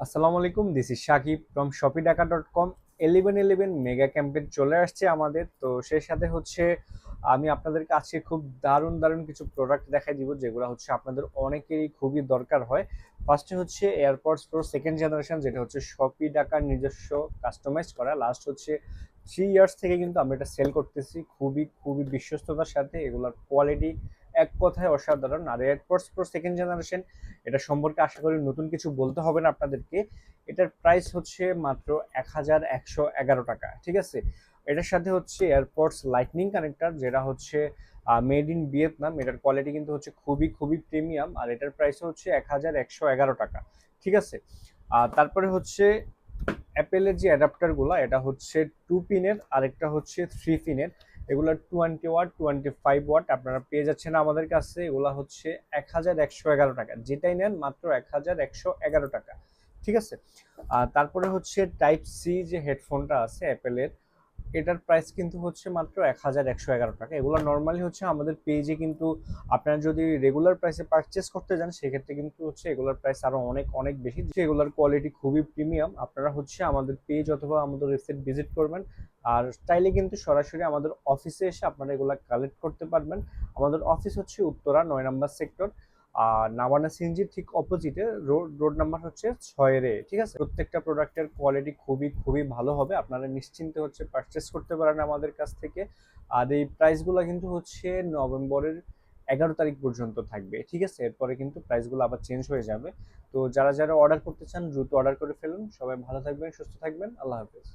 আসসালামু আলাইকুম, this is Shakib from shopee.com। 11/11 mega campaign চলে আসছে আমাদের। তো সেই সাথে হচ্ছে আমি আপনাদেরকে আজকে খুব দারুণ দারুণ কিছু প্রোডাক্ট দেখাই দিব, যেগুলো হচ্ছে আপনাদের অনেকেরই খুবই দরকার হয়। ফার্স্টে হচ্ছে এয়ারপডস প্রো সেকেন্ড জেনারেশন, যেটা হচ্ছে শপি নিজস্ব কাস্টমাইজ করা। লাস্ট হচ্ছে 3 ইয়ার্স থেকে কিন্তু আমরা এটা সেল করতেছি খুবই খুবই বিশ্বস্ততার সাথে। এগুলোর কোয়ালিটি এক কথায় অসাধারণ। আর এয়ারপডস প্রো সেকেন্ড জেনারেশন এটা সম্পর্কে আশা করি নতুন কিছু বলতে হবে না আপনাদেরকে। এটার প্রাইস হচ্ছে মাত্র 1111 টাকা, ঠিক আছে। এটার সাথে হচ্ছে এয়ারপডস লাইটনিং কানেক্টর, যেটা হচ্ছে মেড ইন ভিয়েতনাম। এটার কোয়ালিটি কিন্তু হচ্ছে খুবই খুবই প্রিমিয়াম, আর এটার প্রাইস হচ্ছে 1111 টাকা, ঠিক আছে। আর তারপরে হচ্ছে অ্যাপেলের যে অ্যাডাপ্টারগুলো, এটা হচ্ছে 2 পিনের, আরেকটা হচ্ছে 3 পিনের। এগুলো 20 ওয়াট 25 ওয়াট আপনারা পেয়ে যাচ্ছেন আমাদের কাছে। এগুলো হচ্ছে 1111 টাকা, যেটাই নেন মাত্র 1111 টাকা, ঠিক আছে। আর তারপরে হচ্ছে টাইপ সি যে হেডফোনটা আছে অ্যাপেলের, এটার প্রাইস কিন্তু হচ্ছে মাত্র 1111 টাকা। এগুলো নর্মালি হচ্ছে আমাদের পেজে, কিন্তু আপনারা যদি রেগুলার প্রাইসে পারচেস করতে যান সেক্ষেত্রে কিন্তু হচ্ছে এগুলোর প্রাইস আরো অনেক অনেক বেশি। এগুলোর কোয়ালিটি খুবই প্রিমিয়াম। আপনারা হচ্ছে আমাদের পেজ অথবা আমাদের ওয়েবসাইট ভিজিট করবেন, আর চাইলে কিন্তু সরাসরি আমাদের অফিসে এসে আপনারা এগুলো কালেক্ট করতে পারবেন। আমাদের অফিস হচ্ছে উত্তরা 9 নম্বর সেক্টর, আর নাভানা সিএনজি ঠিক অপোজিটে, রোড নাম্বার হচ্ছে 6 ঠিক আছে। প্রত্যেকটা প্রোডাক্টের কোয়ালিটি খুবই খুবই ভালো হবে, আপনারা নিশ্চিন্তে হচ্ছে পারচেস করতে পারেন আমাদের কাছ থেকে। আর এই প্রাইসগুলো কিন্তু হচ্ছে নভেম্বরের 11 তারিখ পর্যন্ত থাকবে, ঠিক আছে। এরপরে কিন্তু প্রাইসগুলো আবার চেঞ্জ হয়ে যাবে। তো যারা যারা অর্ডার করতে চান দ্রুত অর্ডার করে ফেলুন। সবাই ভালো থাকবেন, সুস্থ থাকবেন, আল্লাহ হাফেজ।